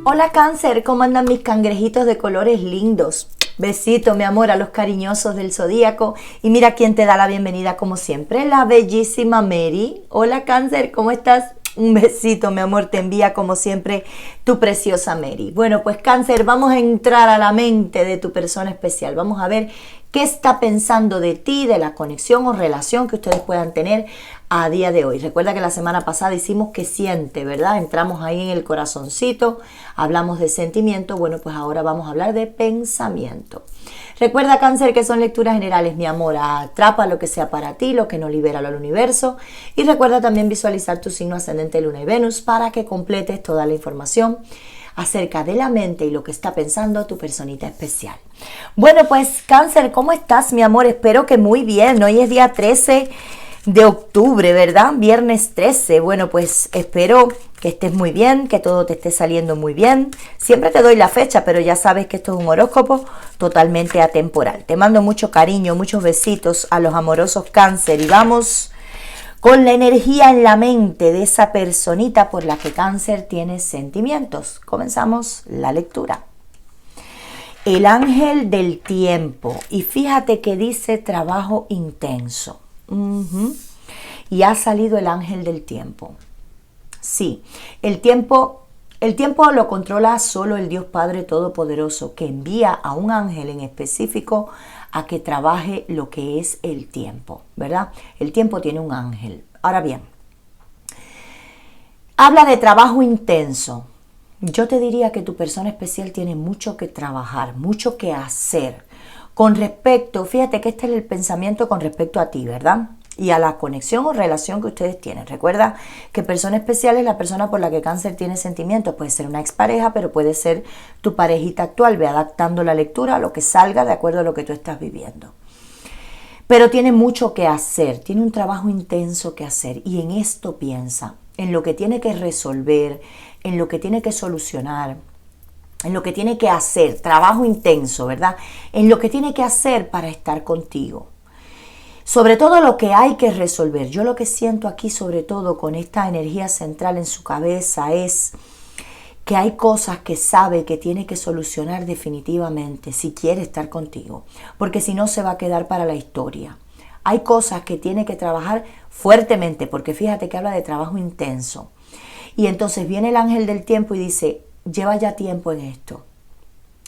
Hola Cáncer, ¿cómo andan mis cangrejitos de colores lindos? Besito, mi amor, a los cariñosos del zodíaco. Y mira quién te da la bienvenida como siempre, la bellísima Mary. Hola Cáncer, ¿cómo estás? Un besito, mi amor, te envía como siempre tu preciosa Mary. Bueno, pues Cáncer, vamos a entrar a la mente de tu persona especial. Vamos a ver qué está pensando de ti, de la conexión o relación que ustedes puedan tener a día de hoy. Recuerda que la semana pasada hicimos qué siente, ¿verdad? Entramos ahí en el corazoncito, hablamos de sentimiento. Bueno, pues ahora vamos a hablar de pensamiento. Recuerda, Cáncer, que son lecturas generales, mi amor. Atrapa lo que sea para ti, lo que no libera al universo. Y recuerda también visualizar tu signo ascendente, Luna y Venus, para que completes toda la información acerca de la mente y lo que está pensando tu personita especial. Bueno, pues Cáncer, ¿cómo estás, mi amor? Espero que muy bien. Hoy es día 13 de octubre, ¿verdad? Viernes 13. Bueno, pues espero que estés muy bien, que todo te esté saliendo muy bien. Siempre te doy la fecha, pero ya sabes que esto es un horóscopo totalmente atemporal. Te mando mucho cariño, muchos besitos a los amorosos Cáncer y vamos con la energía en la mente de esa personita por la que Cáncer tiene sentimientos. Comenzamos la lectura. El ángel del tiempo. Y fíjate que dice trabajo intenso. Y ha salido el ángel del tiempo. Sí, el tiempo lo controla solo el Dios Padre Todopoderoso, que envía a un ángel en específico a que trabaje lo que es el tiempo, ¿verdad? El tiempo tiene un ángel. Ahora bien, habla de trabajo intenso. Yo te diría que tu persona especial tiene mucho que trabajar, mucho que hacer. Con respecto, fíjate que este es el pensamiento con respecto a ti, ¿verdad? Y a la conexión o relación que ustedes tienen. Recuerda que persona especial es la persona por la que Cáncer tiene sentimientos. Puede ser una expareja, pero puede ser tu parejita actual. Ve adaptando la lectura a lo que salga de acuerdo a lo que tú estás viviendo. Pero tiene mucho que hacer, tiene un trabajo intenso que hacer. Y en esto piensa, en lo que tiene que resolver, en lo que tiene que solucionar, en lo que tiene que hacer, trabajo intenso, ¿verdad? En lo que tiene que hacer para estar contigo. Sobre todo lo que hay que resolver. Yo lo que siento aquí, sobre todo con esta energía central en su cabeza, es que hay cosas que sabe que tiene que solucionar definitivamente si quiere estar contigo. Porque si no se va a quedar para la historia. Hay cosas que tiene que trabajar fuertemente, porque fíjate que habla de trabajo intenso. Y entonces viene el ángel del tiempo y dice, lleva ya tiempo en esto.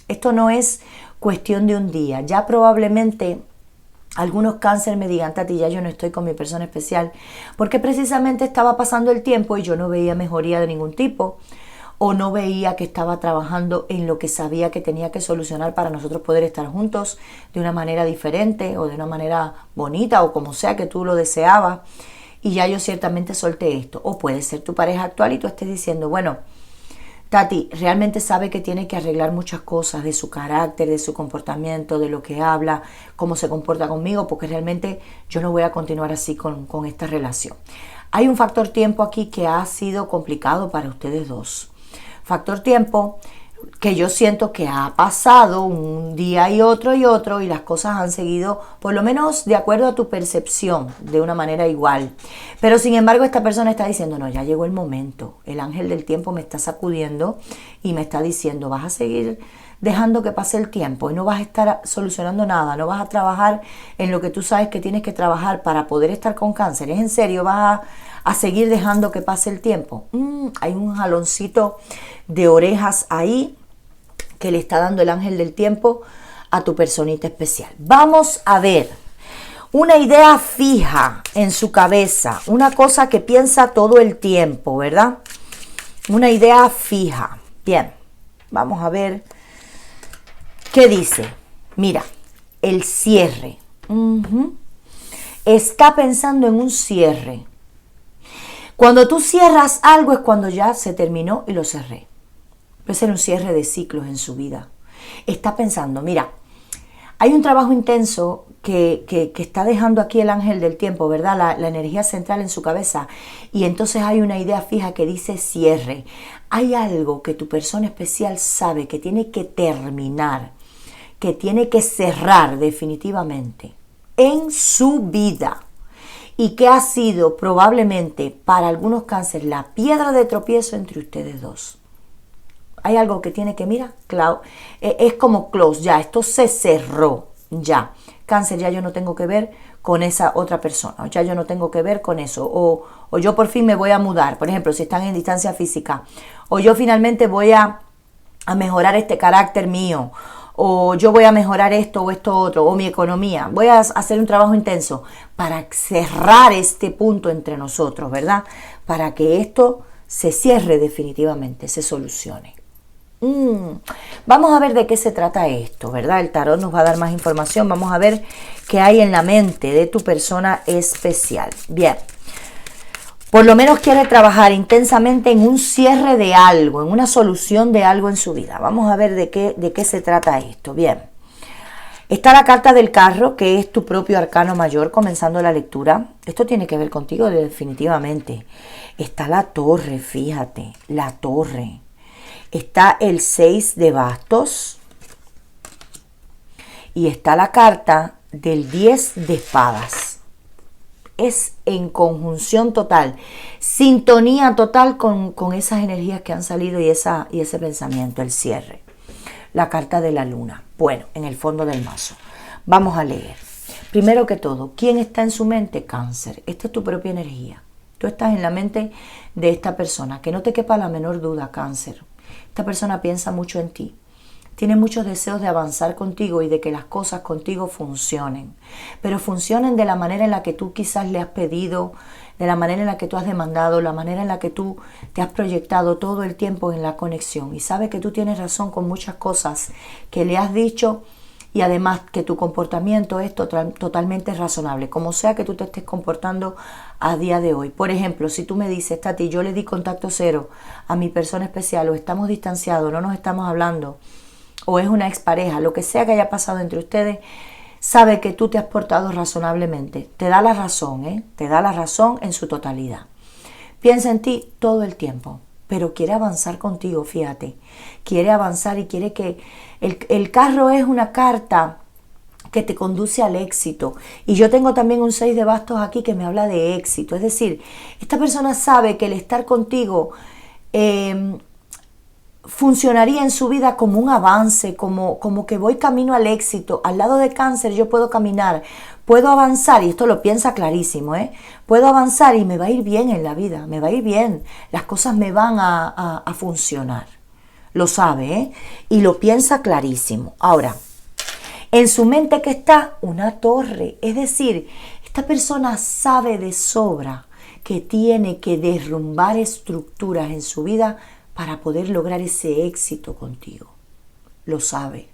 Esto no es cuestión de un día. Ya probablemente algunos Cáncer me digan, Tati, ya yo no estoy con mi persona especial, porque precisamente estaba pasando el tiempo y yo no veía mejoría de ningún tipo, o no veía que estaba trabajando en lo que sabía que tenía que solucionar para nosotros poder estar juntos de una manera diferente o de una manera bonita o como sea que tú lo deseabas, y ya yo ciertamente solté esto. O puede ser tu pareja actual y tú estés diciendo, bueno, Tati realmente sabe que tiene que arreglar muchas cosas de su carácter, de su comportamiento, de lo que habla, cómo se comporta conmigo, porque realmente yo no voy a continuar así con esta relación. Hay un factor tiempo aquí que ha sido complicado para ustedes dos. Factor tiempo que yo siento que ha pasado un día y otro y las cosas han seguido por lo menos de acuerdo a tu percepción de una manera igual. Pero sin embargo esta persona está diciendo, no, ya llegó el momento. El ángel del tiempo me está sacudiendo y me está diciendo, vas a seguir dejando que pase el tiempo y no vas a estar solucionando nada, no vas a trabajar en lo que tú sabes que tienes que trabajar para poder estar con Cáncer. ¿Es en serio? ¿Vas a seguir dejando que pase el tiempo? Hay un jaloncito de orejas ahí que le está dando el ángel del tiempo a tu personita especial. Vamos a ver una idea fija en su cabeza, una cosa que piensa todo el tiempo, ¿verdad? Una idea fija. Bien, vamos a ver qué dice. Mira, el cierre. Está pensando en un cierre. Cuando tú cierras algo es cuando ya se terminó y lo cerré. Puede ser un cierre de ciclos en su vida. Está pensando, mira, hay un trabajo intenso que está dejando aquí el ángel del tiempo, ¿verdad? La energía central en su cabeza. Y entonces hay una idea fija que dice cierre. Hay algo que tu persona especial sabe que tiene que terminar, que tiene que cerrar definitivamente en su vida. Y que ha sido probablemente para algunos Cáncer la piedra de tropiezo entre ustedes dos. Hay algo que tiene que, mira, es como close, ya, esto se cerró, ya. Cáncer, ya yo no tengo que ver con esa otra persona, ya yo no tengo que ver con eso, o yo por fin me voy a mudar, por ejemplo, si están en distancia física, o yo finalmente voy a mejorar este carácter mío, o yo voy a mejorar esto o esto otro, o mi economía, voy a hacer un trabajo intenso para cerrar este punto entre nosotros, ¿verdad? Para que esto se cierre definitivamente, se solucione. Vamos a ver de qué se trata esto, ¿verdad? El tarot nos va a dar más información. Vamos a ver qué hay en la mente de tu persona especial. Bien, por lo menos quiere trabajar intensamente en un cierre de algo, en una solución de algo en su vida. Vamos a ver de qué se trata esto. Bien, está la carta del carro, que es tu propio arcano mayor, comenzando la lectura. Esto tiene que ver contigo definitivamente. Está la torre, fíjate, la torre. Está el 6 de bastos y está la carta del 10 de espadas. Es en conjunción total, sintonía total con esas energías que han salido y ese pensamiento, el cierre. La carta de la luna, bueno, en el fondo del mazo. Vamos a leer. Primero que todo, ¿quién está en su mente? Cáncer. Esta es tu propia energía. Tú estás en la mente de esta persona. Que no te quepa la menor duda, Cáncer. Esta persona piensa mucho en ti, tiene muchos deseos de avanzar contigo y de que las cosas contigo funcionen, pero funcionen de la manera en la que tú quizás le has pedido, de la manera en la que tú has demandado, la manera en la que tú te has proyectado todo el tiempo en la conexión, y sabe que tú tienes razón con muchas cosas que le has dicho, y además que tu comportamiento es totalmente razonable, como sea que tú te estés comportando a día de hoy. Por ejemplo, si tú me dices, Tati, yo le di contacto cero a mi persona especial, o estamos distanciados, no nos estamos hablando, o es una expareja, lo que sea que haya pasado entre ustedes, sabe que tú te has portado razonablemente. Te da la razón, te da la razón en su totalidad. Piensa en ti todo el tiempo, pero quiere avanzar contigo, fíjate. Quiere avanzar y quiere que... El carro es una carta que te conduce al éxito. Y yo tengo también un 6 de bastos aquí que me habla de éxito. Es decir, esta persona sabe que el estar contigo funcionaría en su vida como un avance, como que voy camino al éxito. Al lado de Cáncer yo puedo caminar, puedo avanzar, y esto lo piensa clarísimo, puedo avanzar y me va a ir bien en la vida, me va a ir bien, las cosas me van a funcionar. Lo sabe, y lo piensa clarísimo. Ahora, en su mente que está una torre, es decir, esta persona sabe de sobra que tiene que derrumbar estructuras en su vida para poder lograr ese éxito contigo. Lo sabe.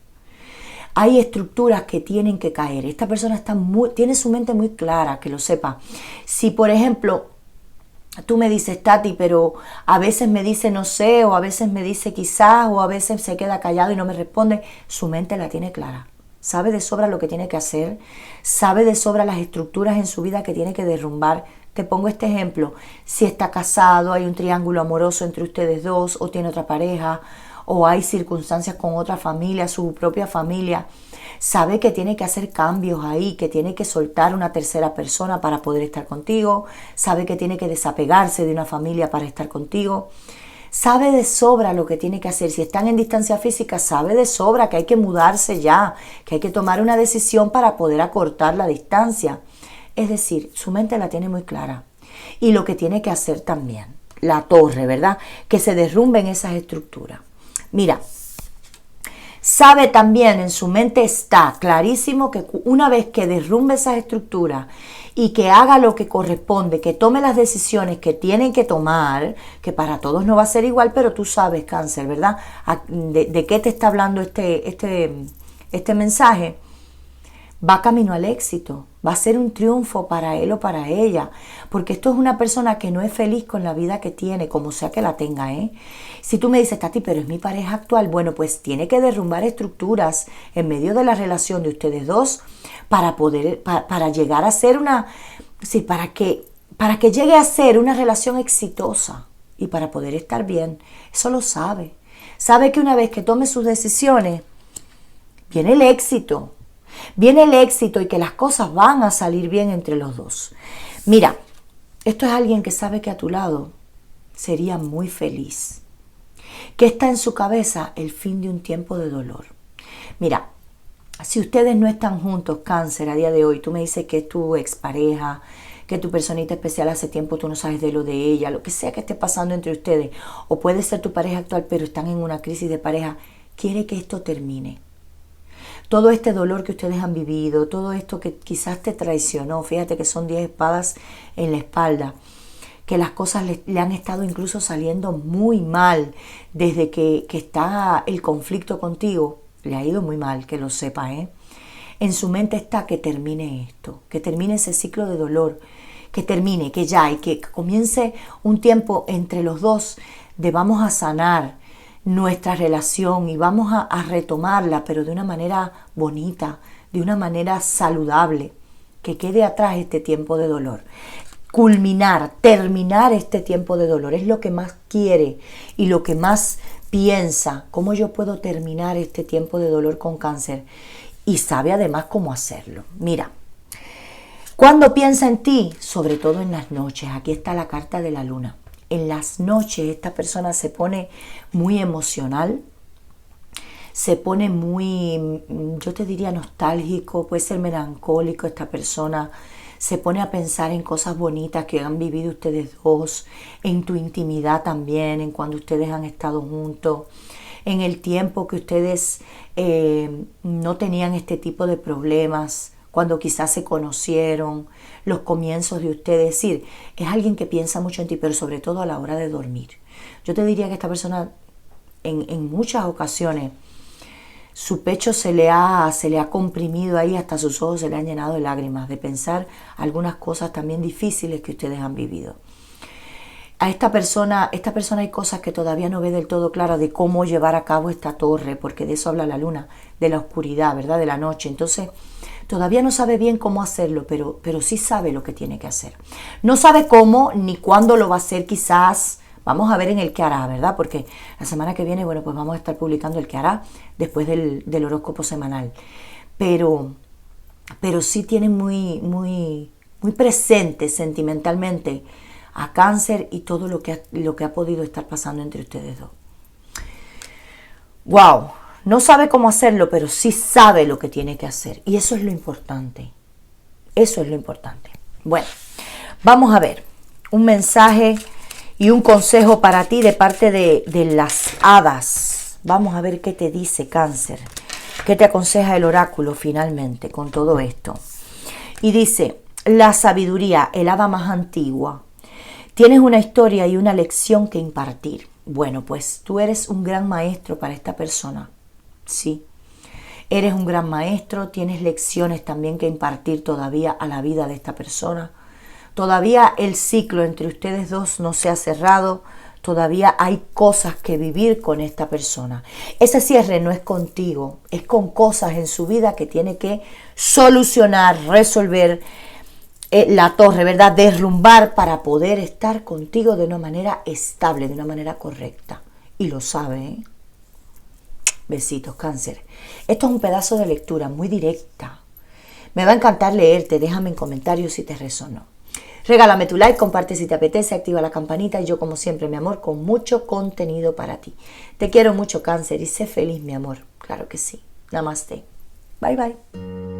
Hay estructuras que tienen que caer. Esta persona tiene su mente muy clara, que lo sepa. Si, por ejemplo, tú me dices, Tati, pero a veces me dice no sé, o a veces me dice quizás, o a veces se queda callado y no me responde, su mente la tiene clara. Sabe de sobra lo que tiene que hacer, sabe de sobra las estructuras en su vida que tiene que derrumbar. Te pongo este ejemplo, si está casado, hay un triángulo amoroso entre ustedes dos, o tiene otra pareja, o hay circunstancias con otra familia, su propia familia, sabe que tiene que hacer cambios ahí, que tiene que soltar una tercera persona para poder estar contigo, sabe que tiene que desapegarse de una familia para estar contigo, sabe de sobra lo que tiene que hacer. Si están en distancia física, sabe de sobra que hay que mudarse ya, que hay que tomar una decisión para poder acortar la distancia. Es decir, su mente la tiene muy clara. Y lo que tiene que hacer también, la torre, ¿verdad? Que se derrumben esas estructuras. Mira, sabe también, en su mente está clarísimo que una vez que derrumbe esas estructuras y que haga lo que corresponde, que tome las decisiones que tienen que tomar, que para todos no va a ser igual, pero tú sabes, Cáncer, ¿verdad? ¿De qué te está hablando este mensaje? Va camino al éxito, va a ser un triunfo para él o para ella, porque esto es una persona que no es feliz con la vida que tiene, como sea que la tenga, Si tú me dices, Tati, pero es mi pareja actual, bueno, pues tiene que derrumbar estructuras en medio de la relación de ustedes dos para llegar a ser para que llegue a ser una relación exitosa y para poder estar bien. Eso lo sabe. Sabe que una vez que tome sus decisiones, viene el éxito. Viene el éxito y que las cosas van a salir bien entre los dos. Mira, esto es alguien que sabe que a tu lado sería muy feliz. ¿Qué está en su cabeza? El fin de un tiempo de dolor. Mira, si ustedes no están juntos, Cáncer, a día de hoy, tú me dices que es tu expareja, que tu personita especial hace tiempo tú no sabes de lo de ella, lo que sea que esté pasando entre ustedes, o puede ser tu pareja actual, pero están en una crisis de pareja, quiere que esto termine. Todo este dolor que ustedes han vivido, todo esto que quizás te traicionó, fíjate que son 10 espadas en la espalda, que las cosas le han estado incluso saliendo muy mal desde que está el conflicto contigo, le ha ido muy mal, que lo sepa, ¿eh? En su mente está que termine esto, que termine ese ciclo de dolor, que termine, que ya, y que comience un tiempo entre los dos de vamos a sanar nuestra relación y vamos a retomarla, pero de una manera bonita, de una manera saludable, que quede atrás este tiempo de dolor. Culminar, terminar este tiempo de dolor es lo que más quiere y lo que más piensa, cómo yo puedo terminar este tiempo de dolor con Cáncer, y sabe además cómo hacerlo. Mira, cuando piensa en ti, sobre todo en las noches, aquí está la carta de la luna. En las noches esta persona se pone muy emocional, se pone muy, yo te diría nostálgico, puede ser melancólico esta persona, se pone a pensar en cosas bonitas que han vivido ustedes dos, en tu intimidad también, en cuando ustedes han estado juntos, en el tiempo que ustedes no tenían este tipo de problemas, cuando quizás se conocieron, los comienzos de ustedes. Es decir, es alguien que piensa mucho en ti, pero sobre todo a la hora de dormir. Yo te diría que esta persona en muchas ocasiones su pecho se le ha comprimido ahí, hasta sus ojos se le han llenado de lágrimas, de pensar algunas cosas también difíciles que ustedes han vivido. A esta persona hay cosas que todavía no ve del todo claras de cómo llevar a cabo esta torre, porque de eso habla la luna, de la oscuridad, ¿verdad? De la noche. Entonces, todavía no sabe bien cómo hacerlo, pero sí sabe lo que tiene que hacer. No sabe cómo ni cuándo lo va a hacer, quizás. Vamos a ver en el que hará, ¿verdad? Porque la semana que viene, bueno, pues vamos a estar publicando el que hará después del horóscopo semanal. Pero sí tiene muy presente sentimentalmente a Cáncer y todo lo que ha podido estar pasando entre ustedes dos. ¡Wow! No sabe cómo hacerlo, pero sí sabe lo que tiene que hacer. Y eso es lo importante. Eso es lo importante. Bueno, vamos a ver un mensaje y un consejo para ti de parte de las hadas. Vamos a ver qué te dice Cáncer. ¿Qué te aconseja el oráculo finalmente con todo esto? Y dice, la sabiduría, el hada más antigua. Tienes una historia y una lección que impartir. Bueno, pues tú eres un gran maestro para esta persona. Sí, eres un gran maestro, tienes lecciones también que impartir todavía a la vida de esta persona. Todavía el ciclo entre ustedes dos no se ha cerrado, todavía hay cosas que vivir con esta persona. Ese cierre no es contigo, es con cosas en su vida que tiene que solucionar, resolver, la torre, ¿verdad? Derrumbar para poder estar contigo de una manera estable, de una manera correcta. Y lo sabe, ¿eh? Besitos, Cáncer. Esto es un pedazo de lectura muy directa. Me va a encantar leerte. Déjame en comentarios si te resonó. Regálame tu like, comparte si te apetece, activa la campanita y yo como siempre, mi amor, con mucho contenido para ti. Te quiero mucho, Cáncer, y sé feliz, mi amor. Claro que sí. Namaste. Bye, bye.